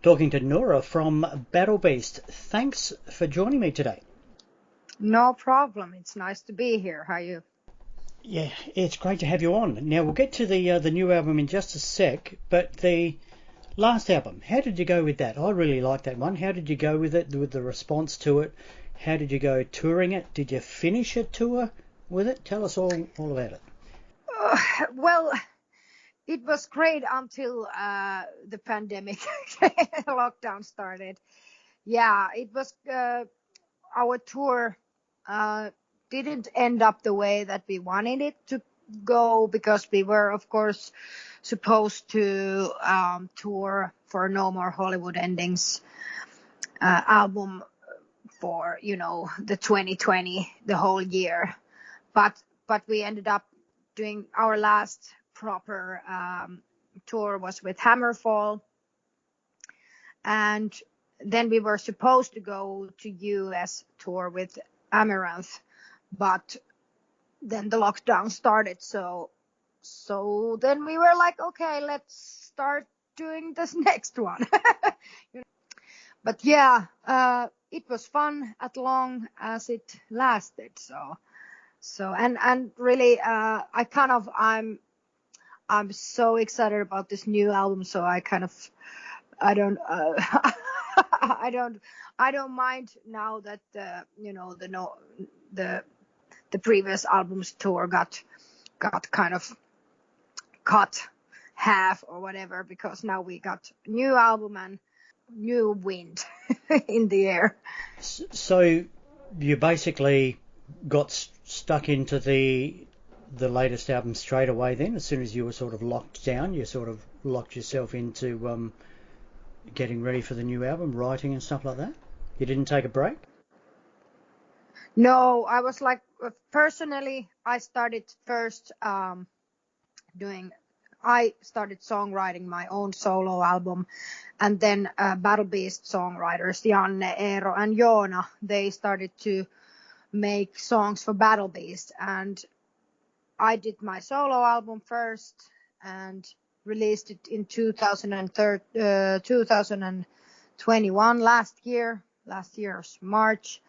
talking to Noora from Battle Beast. Thanks for joining me today. No problem. It's nice to be here. How are you? Yeah, it's great to have you on. Now, we'll get to the new album in just a sec, but the last album, how did you go with that? I really liked that one. How did you go with it, with the response to it? How did you go touring it? Did you finish a tour with it? Tell us all about it. Well, it was great until the pandemic lockdown started. Yeah, it was our tour didn't end up the way that we wanted it to go, because we were, of course, supposed to tour for No More Hollywood Endings album for, the 2020, the whole year. But we ended up doing our last proper tour was with Hammerfall. And then we were supposed to go to US tour with Amaranth, but then the lockdown started. So then we were like, okay, let's start doing this next one. But yeah, it was fun as long as it lasted. So and really, I'm so excited about this new album. So I don't I don't mind now that the previous album's tour got kind of cut half or whatever, because now we got new album and new wind in the air. So you basically got stuck into the latest album straight away then, as soon as you were sort of locked down, you sort of locked yourself into getting ready for the new album, writing and stuff like that? You didn't take a break? No, I was like, personally, I started first I started songwriting my own solo album, and then Battle Beast songwriters Janne, Eero and Jonah, they started to make songs for Battle Beast, and I did my solo album first and released it in 2021, last year's March.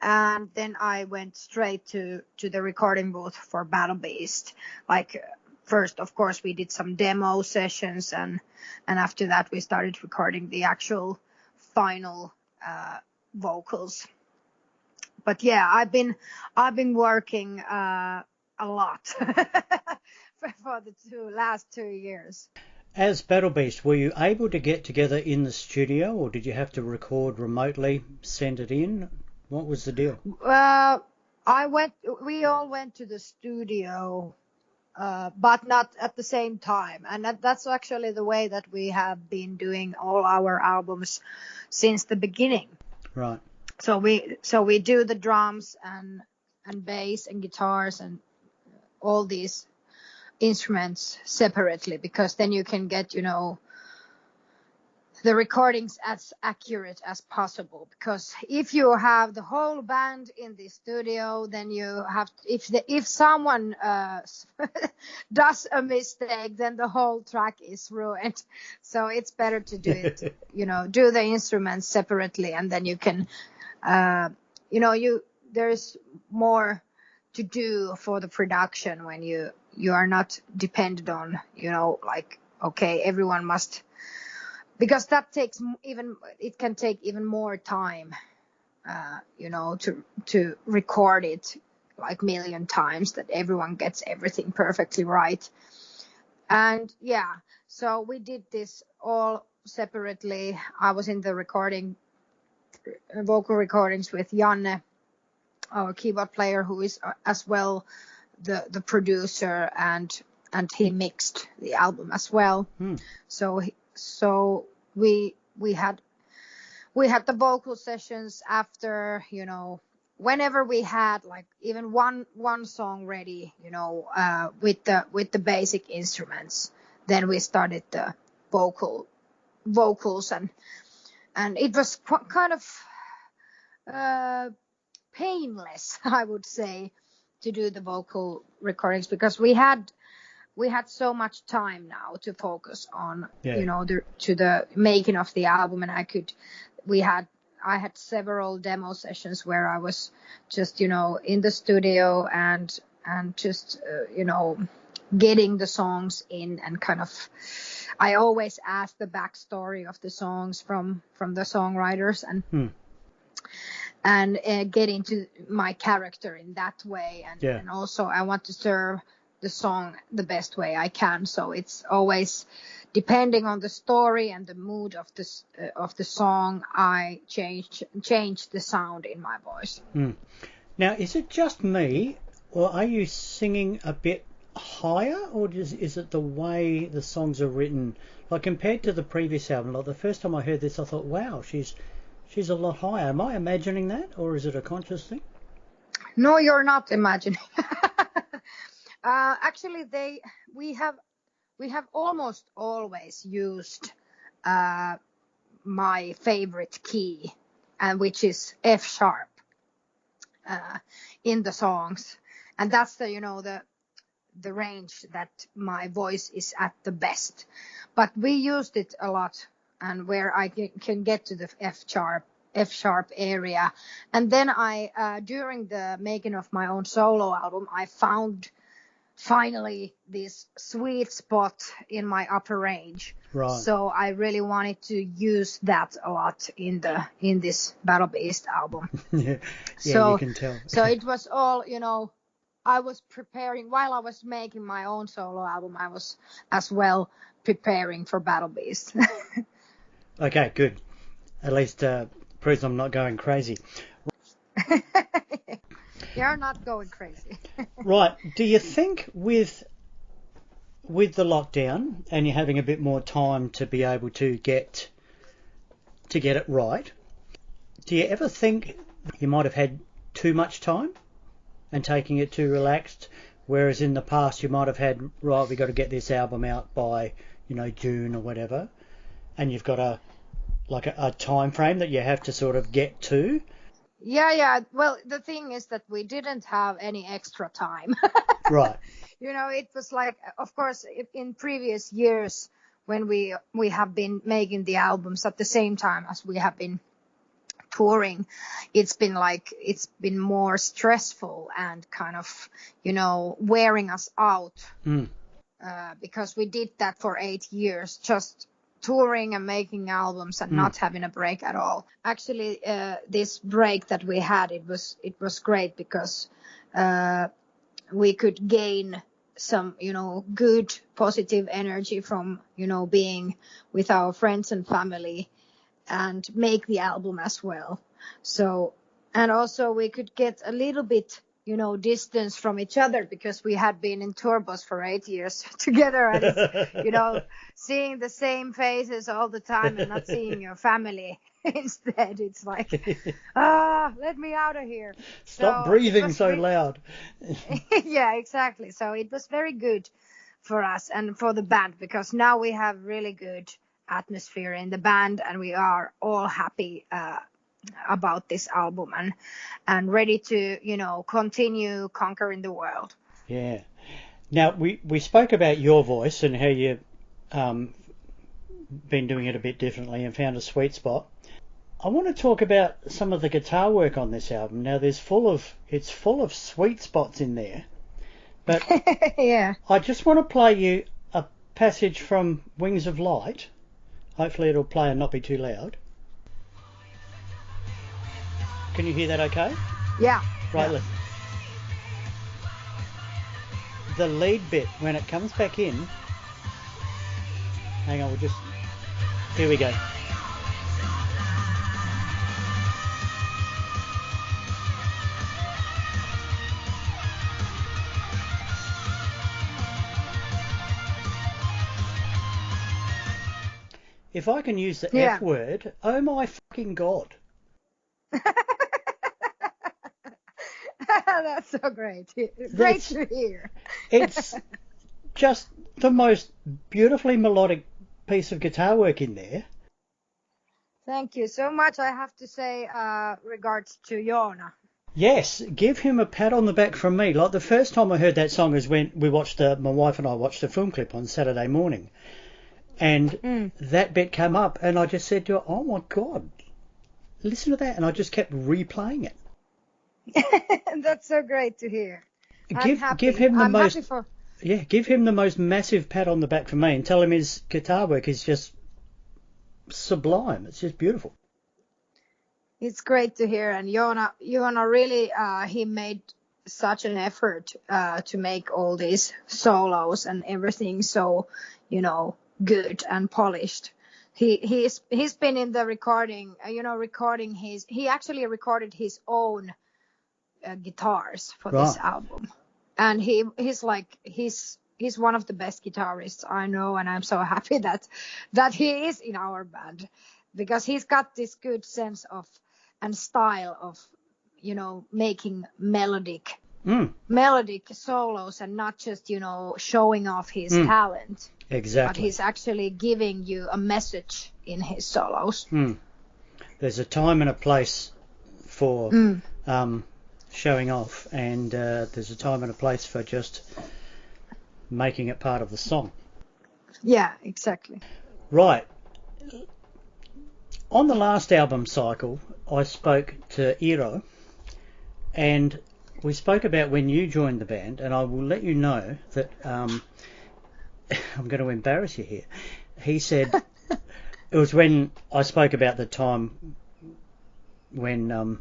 And then I went straight to the recording booth for Battle Beast. Like, first, of course, we did some demo sessions, and after that we started recording the actual final vocals. But yeah, I've been working a lot for the last 2 years. As Battle Beast, were you able to get together in the studio, or did you have to record remotely, send it in? What was the deal? We all went to the studio, but not at the same time. And that's actually the way that we have been doing all our albums since the beginning. Right. So we do the drums and bass and guitars and all these instruments separately, because then you can get, the recordings as accurate as possible. Because if you have the whole band in the studio, then you have if someone does a mistake, then the whole track is ruined. So it's better to do it, do the instruments separately, and then you can there's more to do for the production when you are not dependent on, like, okay, everyone must, because that it can take even more time, to record it like million times, that everyone gets everything perfectly right. And yeah, so we did this all separately. I was in the vocal recordings with Janne, our keyboard player, who is as well the producer, and he mixed the album as well. So we had the vocal sessions after, whenever we had like even one song ready, with the basic instruments, then we started the vocals, and it was kind of painless, I would say, to do the vocal recordings, because we had we had so much time now to focus on, Yeah. the making of the album, and I had several demo sessions where I was just, in the studio and just, getting the songs in, and kind of, I always ask the backstory of the songs from the songwriters, and get into my character in that way, and also I want to serve the song the best way I can. So it's always depending on the story and the mood of the song, I change the sound in my voice. Now, is it just me, or are you singing a bit higher, or is it the way the songs are written? Like compared to the previous album, like the first time I heard this, I thought, wow, she's a lot higher. Am I imagining that, or is it a conscious thing? No, you're not imagining. Actually, we have almost always used my favorite key, and which is F sharp, in the songs, and that's the range that my voice is at the best. But we used it a lot, and where I can get to the F sharp area. And then I during the making of my own solo album, I found finally this sweet spot in my upper range. Right. So I really wanted to use that a lot in this Battle Beast album. Yeah, so, you can tell. So it was all, I was preparing while I was making my own solo album. I was as well preparing for Battle Beast. Okay, good. At least proves I'm not going crazy. You're not going crazy. Right. Do you think with the lockdown and you're having a bit more time to be able to get it right, do you ever think you might have had too much time and taking it too relaxed, whereas in the past you might have had, right, we got to get this album out by, June or whatever, and you've got a time frame that you have to sort of get to? Yeah. Well, the thing is that we didn't have any extra time. Right. It was like, of course, in previous years when we have been making the albums at the same time as we have been touring, it's been more stressful and kind of, wearing us out, because we did that for 8 years, just touring and making albums and not having a break at all. Actually, this break that we had, it was great because we could gain some, good positive energy from, being with our friends and family and make the album as well. So, and also we could get a little bit, distance from each other because we had been in tour bus for 8 years together, and it's, seeing the same faces all the time and not seeing your family instead. It's like, let me out of here. Stop breathing so loud. Yeah, exactly. So it was very good for us and for the band, because now we have really good atmosphere in the band, and we are all happy about this album and ready to continue conquering the world. Yeah. Now we spoke about your voice and how you been doing it a bit differently and found a sweet spot. I want to talk about some of the guitar work on this album. Now it's full of sweet spots in there, but yeah, I just want to play you a passage from Wings of Light. Hopefully it'll play and not be too loud. Can you hear that okay? Yeah. Right, yeah. Listen. The lead bit, when it comes back in... Hang on, here we go. If I can use the F word, oh my fucking God. That's so great. Great to hear. It's just the most beautifully melodic piece of guitar work in there. Thank you so much. I have to say regards to Jonah. Yes, give him a pat on the back from me. Like the first time I heard that song is when my wife and I watched a film clip on Saturday morning, and that bit came up, and I just said to her, "Oh my God, listen to that!" And I just kept replaying it. That's so great to hear. I'm Give happy. him the I'm most happy for. give him the most massive pat on the back from me, and tell him his guitar work is just sublime. It's just beautiful. It's great to hear, and Jonah really he made such an effort to make all these solos and everything so good and polished. He's been in the recording, recording he actually recorded his own guitars for this Right. album, and he's one of the best guitarists I know, and I'm so happy that he is in our band because he's got this good sense of and style of making melodic solos and not just showing off his talent, but Exactly. he's actually giving you a message in his solos. There's a time and a place for showing off, and there's a time and a place for just making it part of the song. Yeah, exactly. Right. On the last album cycle, I spoke to Iro, and we spoke about when you joined the band, and I will let you know that I'm going to embarrass you here. He said it was when I spoke about the time when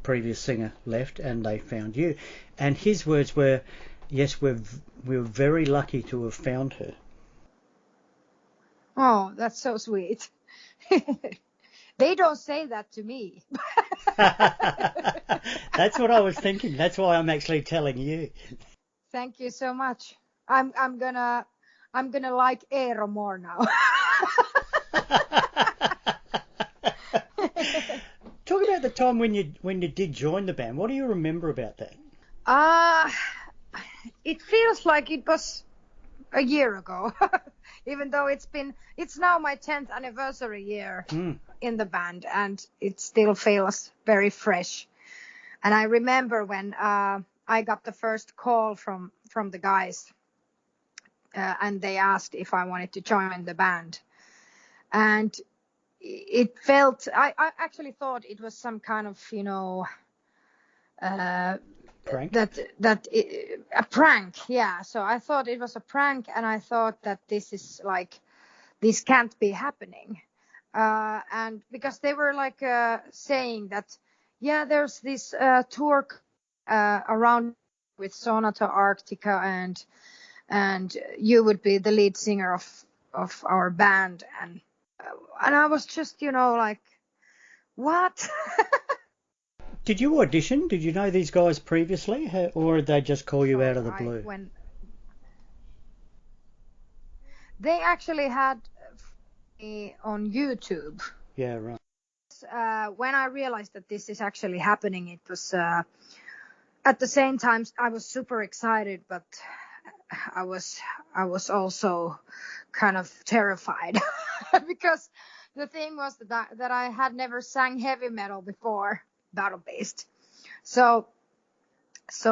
previous singer left and they found you, and his words were, "Yes, we're very lucky to have found her." Oh, that's so sweet. They don't say that to me. That's what I was thinking. That's why I'm actually telling you. Thank you so much. I'm gonna like Eero more now. Talk about the time when you did join the band. What do you remember about that? It feels like it was a year ago, even though it's now my 10th anniversary year in the band, and it still feels very fresh. And I remember when I got the first call from the guys, and they asked if I wanted to join the band, and it felt I actually thought it was some kind of Prank? a prank. Yeah, so I thought it was a prank, and I thought that this can't be happening, and because they were saying that there's this tour around with Sonata Arctica, and you would be the lead singer of our band, and I was just what? Did you audition? Did you know these guys previously, or did they just call you out of the blue? When they actually had me on YouTube. Yeah, right. When I realized that this is actually happening, it was at the same time I was super excited, but I was also kind of terrified because the thing was that I had never sang heavy metal before, battle-based. So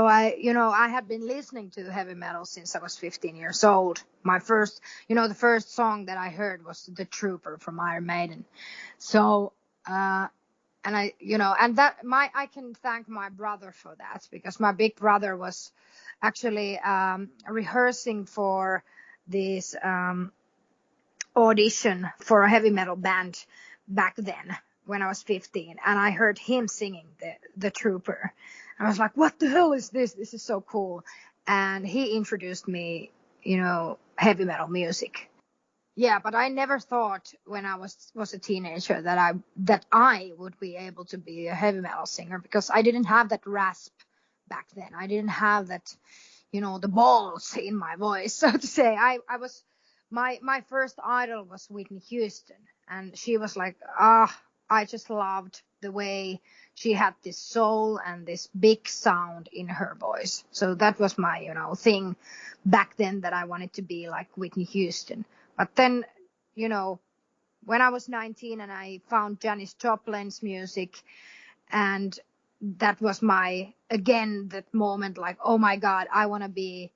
I had been listening to heavy metal since I was 15 years old. My first, the first song that I heard was The Trooper from Iron Maiden. So, and I can thank my brother for that, because my big brother was actually rehearsing for this audition for a heavy metal band back then when I was 15, and I heard him singing the Trooper. I was like, what the hell is this? This is so cool. And he introduced me, heavy metal music. Yeah, but I never thought when I was a teenager that I would be able to be a heavy metal singer, because I didn't have that rasp back then. I didn't have that, the balls in my voice, so to say. I was my first idol was Whitney Houston, and she was like, I just loved the way she had this soul and this big sound in her voice. So that was my, thing back then, that I wanted to be like Whitney Houston. But then, when I was 19 and I found Janis Joplin's music, and that was that moment, like, oh my God, I want to be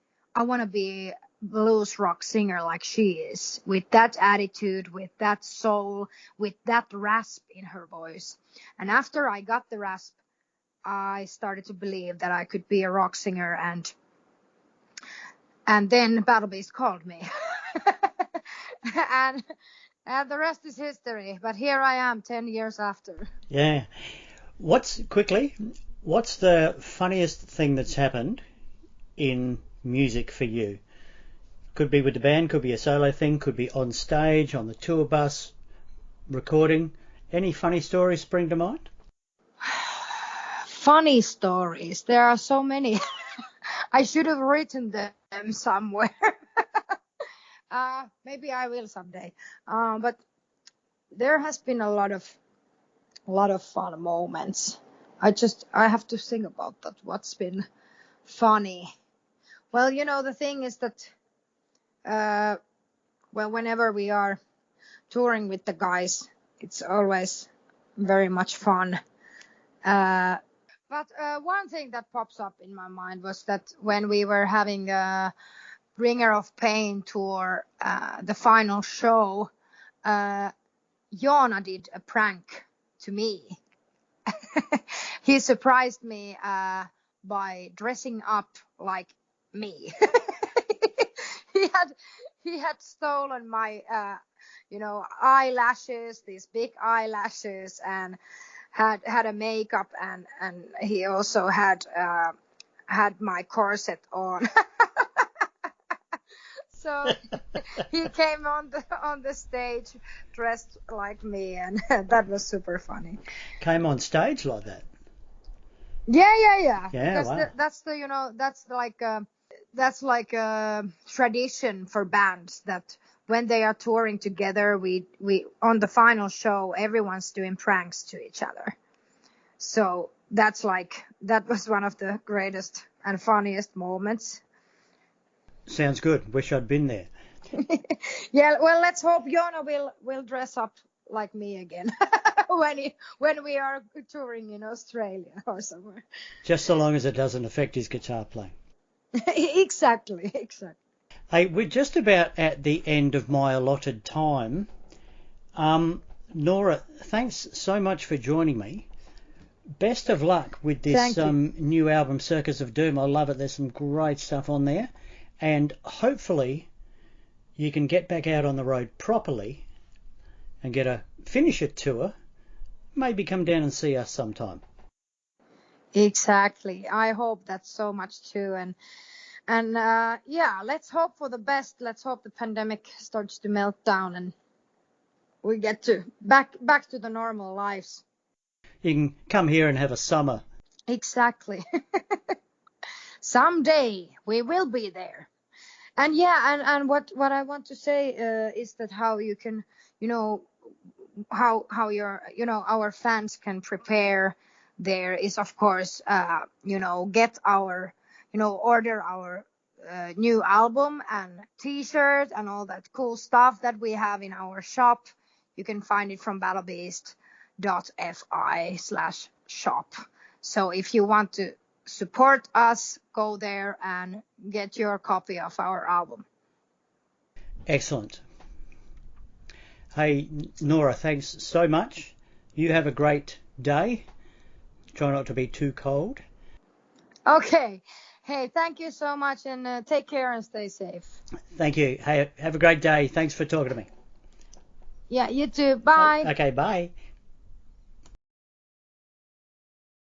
blues rock singer like she is, with that attitude, with that soul, with that rasp in her voice. And after I got the rasp, I started to believe that I could be a rock singer, and then Battle Beast called me. and the rest is history. But here I am 10 years after. Yeah. What's the funniest thing that's happened in music for you? Could be with the band, could be a solo thing, could be on stage, on the tour bus, recording. Any funny stories spring to mind? Funny stories. There are so many. I should have written them somewhere. Maybe I will someday. But there has been a lot of fun moments. I have to think about that. What's been funny? Well, the thing is that whenever we are touring with the guys, it's always very much fun. But one thing that pops up in my mind was that when we were having a Bringer of Pain tour, the final show, Jonah did a prank to me. He surprised me by dressing up like me. he had stolen my eyelashes, these big eyelashes, and had a makeup, and he also had my corset on. So he came on the stage dressed like me, and that was super funny. Came on stage like that? Yeah. Yeah, because wow. that's like a tradition for bands, that when they are touring together, we on the final show, everyone's doing pranks to each other. So that was one of the greatest and funniest moments. Sounds good. Wish I'd been there. Yeah, well, let's hope Jonah will dress up like me again when we are touring in Australia or somewhere. Just so long as it doesn't affect his guitar playing. Exactly. Hey, we're just about at the end of my allotted time. Noora, thanks so much for joining me. Best of luck with this new album, Circus of Doom. I love it. There's some great stuff on there. And hopefully you can get back out on the road properly and finish a tour. Maybe come down and see us sometime. Exactly. I hope that so much too. And yeah, let's hope for the best. Let's hope the pandemic starts to melt down and we get to back to the normal lives. You can come here and have a summer. Exactly. Someday we will be there. And yeah, and what I want to say is that how you can, how your, our fans can prepare there is, of course, get our, order our new album and t-shirt and all that cool stuff that we have in our shop. You can find it from battlebeast.fi/shop. So if you want to support us, go there and get your copy of our album. Excellent. Hey, Noora, thanks so much. You have a great day. Try not to be too cold. Okay. Hey, thank you so much, and take care and stay safe. Thank you. Hey, have a great day. Thanks for talking to me. Yeah, you too. Bye. Okay, bye.